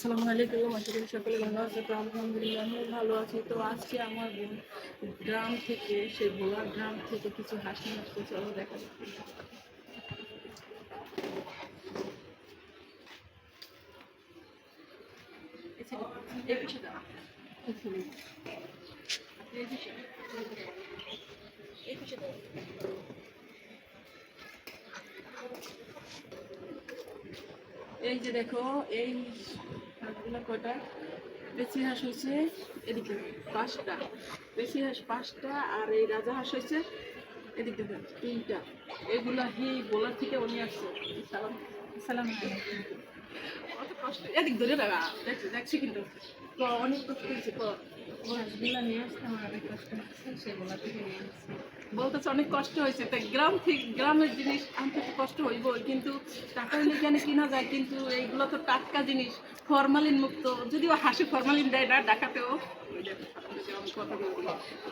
আসসালামু আলাইকুম। আশা করি সকলে ভালো আছে। তো আলহামদুলিল্লাহ আমিও ভালো আছি। তো আজকে আমার বোন গ্রাম থেকে, সেই ভোলার গ্রাম থেকে কিছু হাঁস নিয়ে আসছে। চলো দেখা যাক। এই পিছনে, এই পিছনে, এই পিছনে। এই যে দেখো, এই হাঁসগুলো কয়টা দেশি হাঁস হয়েছে, এদিকে 5টা দেশি হাঁস, 5টা, আর এই রাজা হাঁস হয়েছে এদিক দেখো 3টা। এগুলা বোলার থেকে উনি আসছে। সালাম, সালাম আলাইকুম। অত কষ্ট, এদিক ধরে রাখা দেখছি দেখছি, কিন্তু অনেক কষ্ট হয়েছে। হাঁসগুলা নিয়ে আসতে আমার অনেক কষ্ট হচ্ছে, সেগুলা থেকে নিয়ে আসছি। বলতেছে অনেক কষ্ট হয়েছে। তাই গ্রাম থেকে, গ্রামের জিনিস আনতে তো কষ্ট হইব, কিন্তু টাকা হইলে এখানে কিনা যায়। কিন্তু এইগুলো তো টাটকা জিনিস, ফরমালিন মুক্ত। যদিও হাঁসে ফরমালিন দেয় না, ডাকাতেও,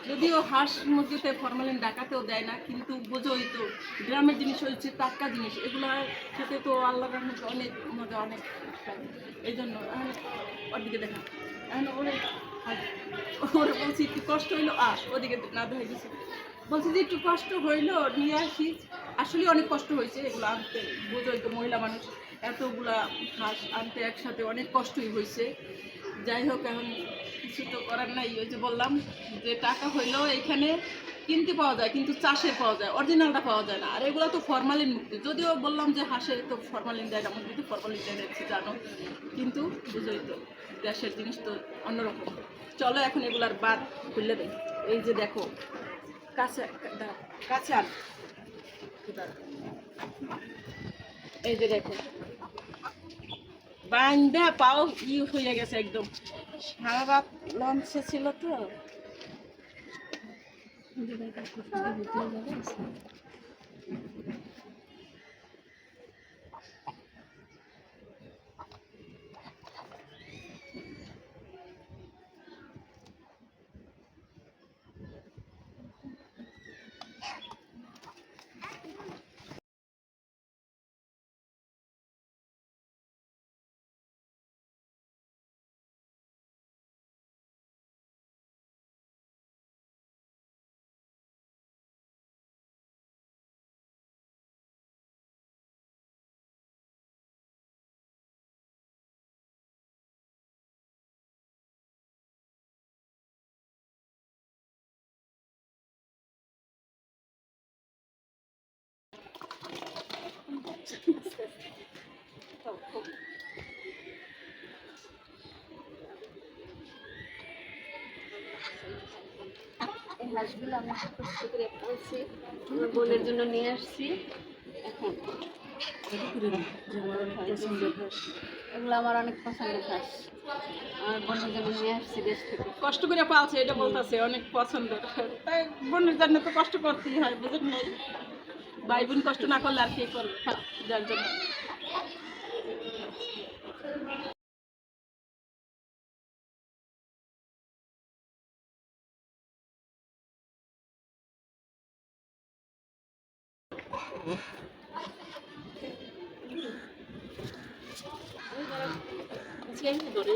যদিও হাঁস মুরগিতে ফরমালিন ডাকাতেও দেয় না, কিন্তু বোঝোই তো গ্রামের জিনিস হচ্ছে টাটকা জিনিস। এগুলা খেতে তো আল্লাহর রহমতে অনেক মজা, অনেক। এই জন্য ওর দিকে দেখা, ওরে ওরে বলছি একটু কষ্ট হইলো, ওদিকে না দেখা গেছে। বলছি যে একটু কষ্ট হইলো, নিয়ে আসি। আসলে অনেক কষ্ট হয়েছে এগুলো আনতে। বোঝোই তো মহিলা মানুষ, এতগুলা হাঁস আনতে একসাথে অনেক কষ্টই হয়েছে। যাই হোক, এখন কিছু তো করার নাই। ওই যে বললাম যে টাকা হইলেও এখানে কিনতে পাওয়া যায়, কিন্তু চাষের পাওয়া যায়, অরিজিনালটা পাওয়া যায় না। আর এগুলো তো ফরমালিন মুক্ত। যদিও বললাম যে হাঁসে তো ফরমালিন দেয় না, মুরগিতে ফরমালিন দেয় না, জানো, কিন্তু বুঝোই তো দেশের জিনিস তো অন্যরকম। চলো এখন এগুলার বাদ খুললে দেয়। এই যে দেখো, কাছে কাছে আন, এই যে দেখো বান্দা পাও হয়ে গেছে একদম। সারা রাত লঞ্চে ছিল তো। এই হাঁসগুলো আমি কষ্ট করে পালছি, আমার বোনের জন্য নিয়ে আসছি। এখন এগুলো আমার অনেক পছন্দের হাঁস, আমার বোনের জন্য নিয়ে আসছি দেশ থেকে। কষ্ট করে পালছে এটা বলতেছে অনেক পছন্দের, তাই বোনের জন্য তো কষ্ট করতেই হয়, বুঝেন নাই? ভাই বোন কষ্ট না করলে আর কে করবে, যার জন্য। ধরে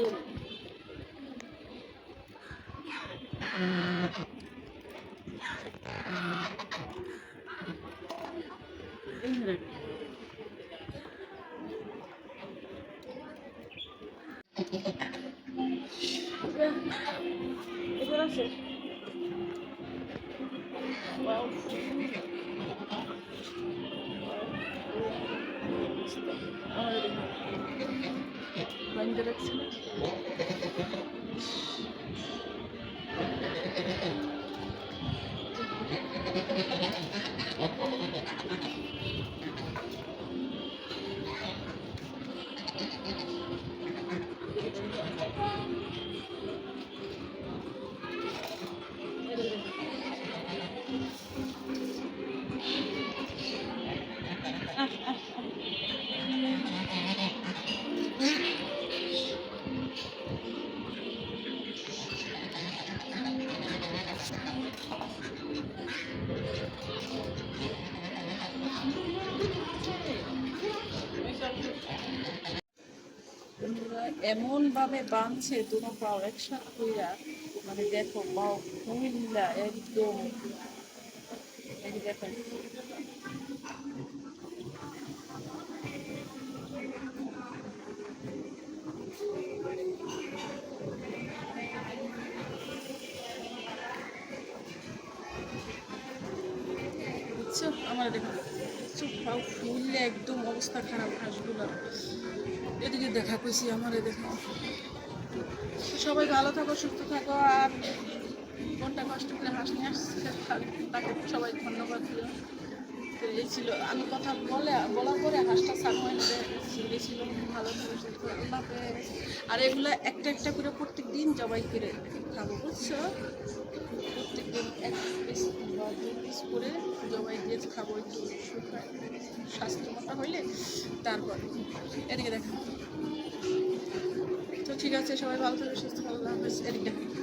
এগুলো আছে। Bence baksana. এমন ভাবে বাঁধছে দুনো পাও একসাথে কইরা, মানে দেখো পাও মহিলা একদম, এই যে দেখেন বুঝছো, আমার দেখো বুঝছো, পাও ফুললে একদম অবস্থা খারাপ হাঁসগুলোর। এদিকে দেখা কইছি আমারে দেখো। সবাই ভালো থাকো, সুস্থ থাকো, আর মনটা কষ্ট করে হাঁস নিয়ে আসছে তাকে সবাই ধন্যবাদ দিও। তো এই ছিল, আমি কথা বলার পরে হাঁসটা সানওয়াইন ছিল। ভালো করে সুস্থ থাকো, আল্লাহ হাফেজ। আর এগুলো একটা একটা করে প্রত্যেক দিন জবাই করে খাবো, বুঝছো? প্রত্যেক দিন এক পিস বা 2 পিস করে জবাই দিয়ে খাবো, একটু শুকায় স্বাস্থ্য মতো হইলে তারপর। এদিকে দেখো। তো ঠিক আছে, সবাই ভালো থাকবে, সুস্থ থাকো, আল্লাহ হাফেজ। এদিকে দেখো।